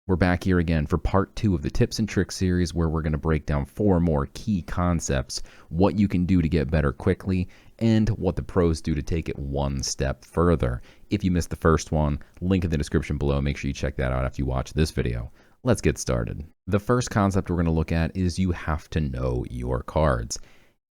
We're back here again for part 2 of the tips and tricks series, where we're going to break down 4 more key concepts, what you can do to get better quickly, and what the pros do to take it one step further. If you missed the first one, link in the description below. Make sure you check that out after you watch this video. Let's get started. The first concept we're going to look at is you have to know your cards.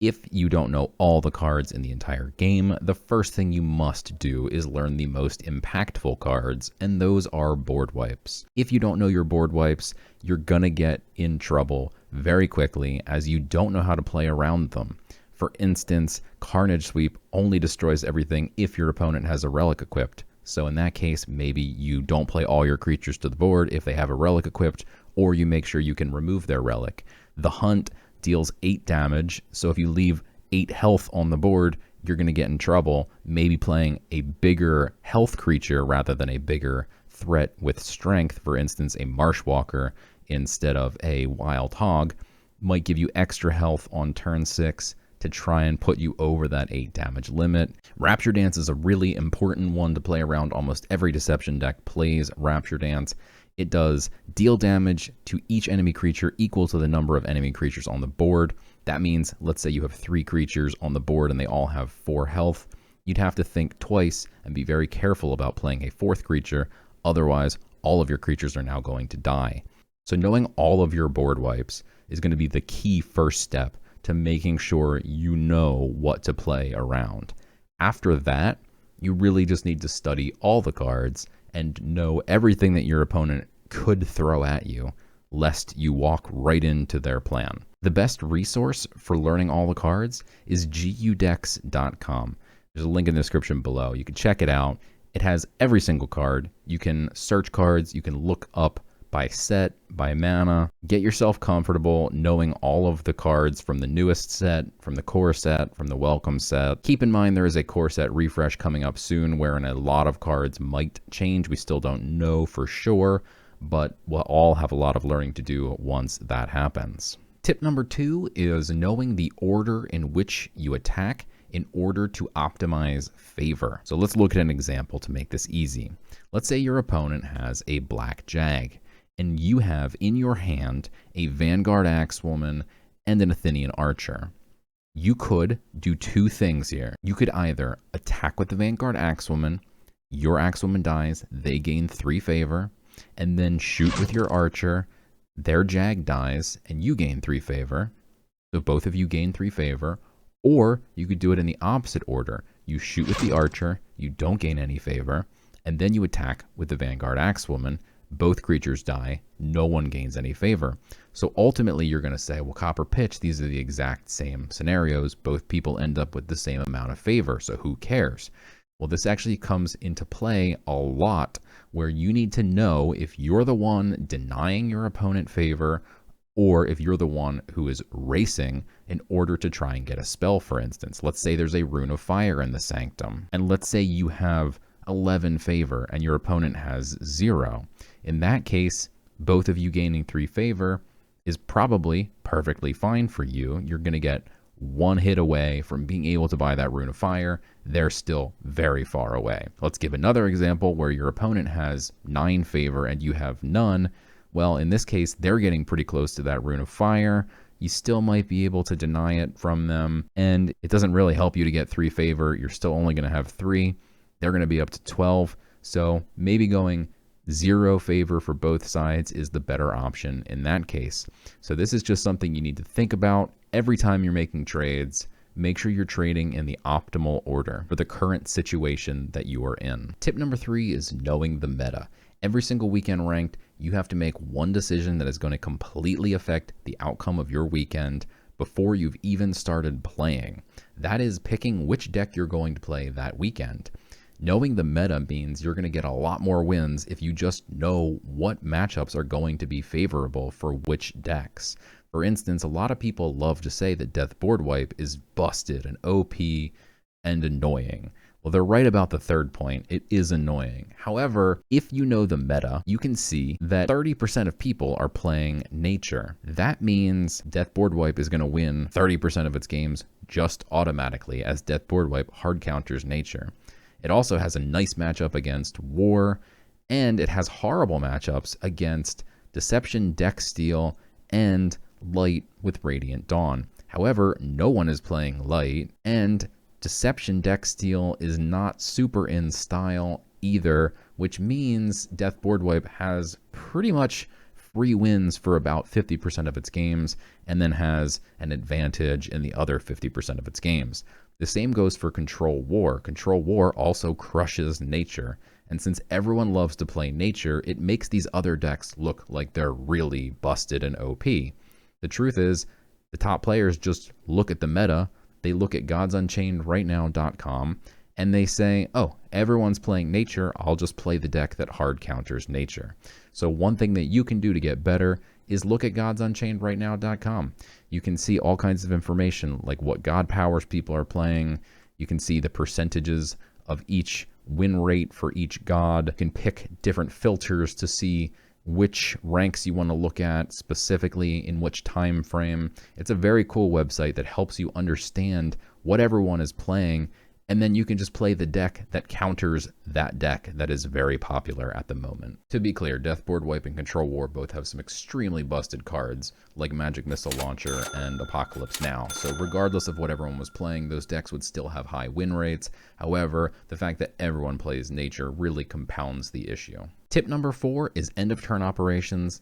If you don't know all the cards in the entire game, the first thing you must do is learn the most impactful cards, and those are board wipes. If you don't know your board wipes, you're gonna get in trouble very quickly, as you don't know how to play around them. For instance, Carnage Sweep only destroys everything if your opponent has a relic equipped. So in that case, maybe you don't play all your creatures to the board if they have a relic equipped, or you make sure you can remove their relic. The Hunt deals 8 damage, so if you leave 8 health on the board, you're going to get in trouble. Maybe playing a bigger health creature rather than a bigger threat with strength, for instance a Marshwalker instead of a Wild Hog, might give you extra health on turn 6 to try and put you over that 8 damage limit. Rapture Dance is a really important one to play around. Almost every Deception deck plays Rapture Dance. It does deal damage to each enemy creature equal to the number of enemy creatures on the board. That means, let's say you have 3 creatures on the board and they all have 4 health. You'd have to think twice and be very careful about playing a 4th creature. Otherwise, all of your creatures are now going to die. So knowing all of your board wipes is going to be the key first step to making sure you know what to play around. After that, you really just need to study all the cards and know everything that your opponent could throw at you, lest you walk right into their plan. The best resource for learning all the cards is gudex.com. There's a link in the description below. You can check it out. It has every single card. You can search cards. You can look up by set, by mana. Get yourself comfortable knowing all of the cards from the newest set, from the core set, from the welcome set. Keep in mind there is a core set refresh coming up soon, wherein a lot of cards might change. We still don't know for sure, but we'll all have a lot of learning to do once that happens. Tip number 2 is knowing the order in which you attack in order to optimize favor. So let's look at an example to make this easy. Let's say your opponent has a black jag, and you have in your hand a Vanguard Axewoman and an Athenian Archer. You could do 2 things here. You could either attack with the Vanguard Axewoman, your Axewoman dies, they gain 3 favor, and then shoot with your Archer, their Jag dies, and you gain 3 favor. So both of you gain 3 favor. Or you could do it in the opposite order. You shoot with the Archer, you don't gain any favor, and then you attack with the Vanguard Axewoman. Both creatures die, no one gains any favor. So ultimately you're going to say, well, CopperPitch, these are the exact same scenarios. Both people end up with the same amount of favor, so who cares? Well, this actually comes into play a lot, where you need to know if you're the one denying your opponent favor, or if you're the one who is racing in order to try and get a spell, for instance. Let's say there's a Rune of Fire in the Sanctum, and let's say you have 11 favor and your opponent has 0. In that case, both of you gaining 3 favor is probably perfectly fine for you. You're going to get 1 hit away from being able to buy that Rune of Fire. They're still very far away. Let's give another example where your opponent has 9 favor and you have none. Well, in this case, they're getting pretty close to that Rune of Fire. You still might be able to deny it from them, and it doesn't really help you to get 3 favor. You're still only going to have 3. They're going to be up to 12. So maybe going 0 favor for both sides is the better option in that case. So this is just something you need to think about every time you're making trades. Make sure you're trading in the optimal order for the current situation that you are in. Tip number 3 is knowing the meta. Every single weekend ranked, you have to make one decision that is going to completely affect the outcome of your weekend before you've even started playing. That is picking which deck you're going to play that weekend. Knowing the meta means you're going to get a lot more wins if you just know what matchups are going to be favorable for which decks. For instance, a lot of people love to say that Death Board Wipe is busted and OP and annoying. Well, they're right about the third point. It is annoying. However, if you know the meta, you can see that 30% of people are playing nature. That means Death Board Wipe is going to win 30% of its games just automatically, as Death Board Wipe hard counters nature. It also has a nice matchup against war And it has horrible matchups against Deception, Deck Steal, and Light with Radiant Dawn. However, no one is playing Light, and Deception Deck Steal is not super in style either, which means Death Board Wipe has pretty much free wins for about 50% of its games, and then has an advantage in the other 50% of its games. The same goes for Control War. Control War also crushes Nature, and since everyone loves to play Nature, it makes these other decks look like they're really busted and OP. The truth is, the top players just look at the meta, they look at godsunchainedrightnow.com, and they say, oh, everyone's playing Nature, I'll just play the deck that hard counters Nature. So one thing that you can do to get better is look at godsunchainedrightnow.com. You can see all kinds of information, like what god powers people are playing. You can see the percentages of each win rate for each god. You can pick different filters to see which ranks you want to look at specifically in which time frame. It's a very cool website that helps you understand what everyone is playing, and then you can just play the deck that counters that deck that is very popular at the moment. To be clear, Death Board Wipe and Control War both have some extremely busted cards, like Magic Missile Launcher and Apocalypse Now, so regardless of what everyone was playing, those decks would still have high win rates. However, the fact that everyone plays Nature really compounds the issue. Tip number 4 is end-of-turn operations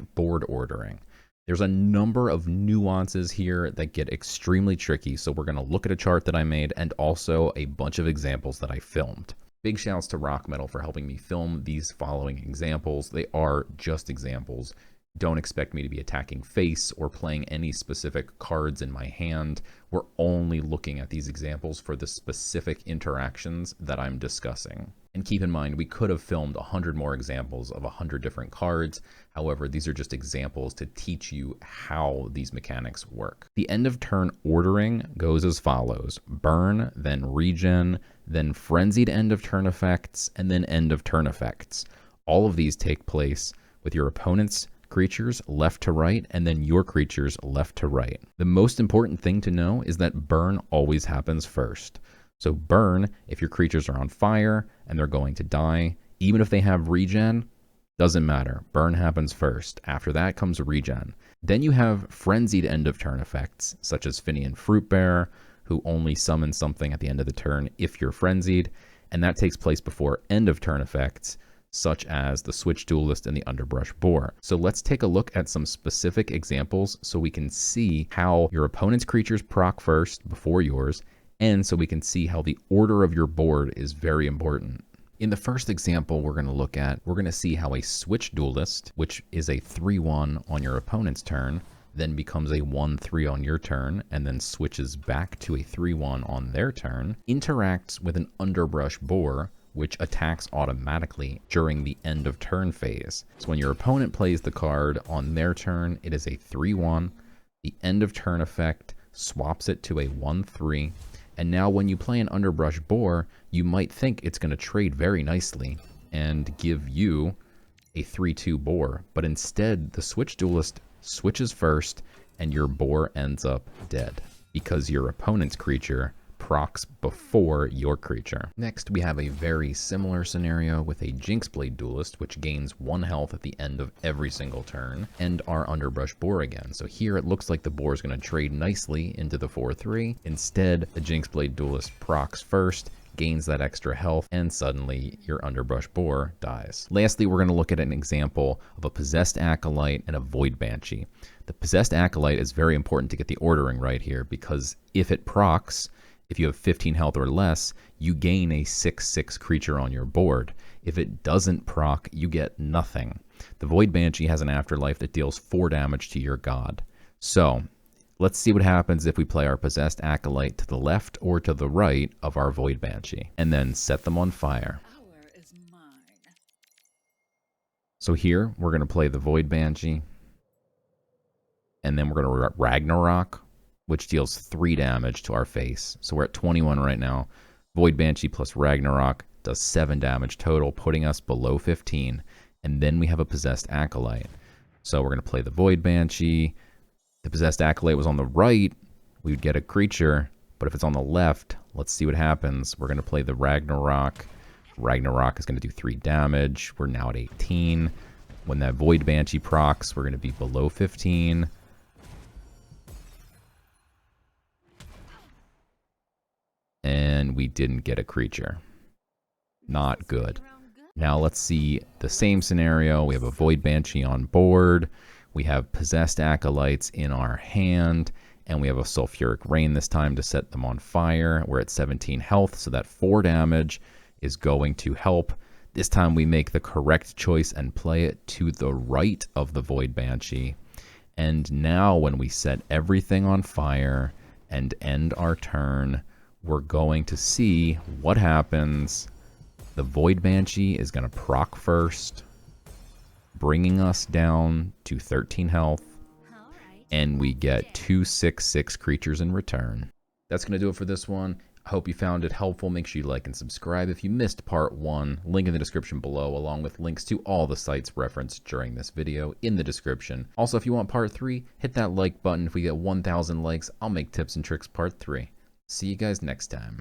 / board ordering. There's a number of nuances here that get extremely tricky, so we're going to look at a chart that I made and also a bunch of examples that I filmed. Big shouts to Rock Metal for helping me film these following examples. They are just examples. Don't expect me to be attacking face or playing any specific cards in my hand. We're only looking at these examples for the specific interactions that I'm discussing. And keep in mind, we could have filmed 100 more examples of 100 different cards. However, these are just examples to teach you how these mechanics work. The end of turn ordering goes as follows: burn, then regen, then frenzied end of turn effects, and then end of turn effects. All of these take place with your opponent's creatures left to right, and then your creatures left to right. The most important thing to know is that burn always happens first. So burn, if your creatures are on fire and they're going to die, even if they have regen, doesn't matter. Burn happens first. After that comes regen. Then you have frenzied end of turn effects, such as Finian Fruitbearer, who only summons something at the end of the turn if you're frenzied, and that takes place before end of turn effects, such as the Switch Duelist and the Underbrush Boar. So let's take a look at some specific examples so we can see how your opponent's creatures proc first before yours, and so we can see how the order of your board is very important. In the first example we're going to look at, we're going to see how a Switch Duelist, which is a 3/1 on your opponent's turn, then becomes a 1/3 on your turn, and then switches back to a 3/1 on their turn, interacts with an Underbrush Boar, which attacks automatically during the end of turn phase. So when your opponent plays the card on their turn, it is a 3/1. The end of turn effect swaps it to a 1/3. And now when you play an Underbrush Boar, you might think it's going to trade very nicely and give you a 3/2 Boar. But instead, the Switch Duelist switches first and your Boar ends up dead because your opponent's creature procs before your creature. Next, we have a very similar scenario with a Jinxblade Duelist, which gains 1 health at the end of every single turn, and our Underbrush Boar again. So here it looks like the Boar is going to trade nicely into the 4/3. Instead, the Jinxblade Duelist procs first, gains that extra health, and suddenly your Underbrush Boar dies. Lastly, we're going to look at an example of a Possessed Acolyte and a Void Banshee. The Possessed Acolyte is very important to get the ordering right here, because if it procs, if you have 15 health or less, you gain a 6/6 creature on your board. If it doesn't proc, you get nothing. The Void Banshee has an afterlife that deals 4 damage to your god. So let's see what happens if we play our Possessed Acolyte to the left or to the right of our Void Banshee, and then set them on fire. So here, we're going to play the Void Banshee, and then we're going to Ragnarok, which deals 3 damage to our face. So we're at 21 right now. Void Banshee plus Ragnarok does 7 damage total, putting us below 15. And then we have a Possessed Acolyte. So we're going to play the Void Banshee. The Possessed Acolyte was on the right, we would get a creature. But if it's on the left, let's see what happens. We're going to play the Ragnarok. Ragnarok is going to do 3 damage. We're now at 18. When that Void Banshee procs, we're going to be below 15. And we didn't get a creature. Not good. Now let's see the same scenario. We have a Void Banshee on board. We have Possessed Acolytes in our hand. And we have a Sulfuric Rain this time to set them on fire. We're at 17 health, so that 4 damage is going to help. This time we make the correct choice and play it to the right of the Void Banshee. And now when we set everything on fire and end our turn, we're going to see what happens. The Void Banshee is going to proc first, bringing us down to 13 health. And we get 2/6/6 creatures in return. That's going to do it for this one. I hope you found it helpful. Make sure you like and subscribe if you missed part 1. Link in the description below, along with links to all the sites referenced during this video in the description. Also, if you want part 3, hit that like button. If we get 1,000 likes, I'll make tips and tricks part 3. See you guys next time.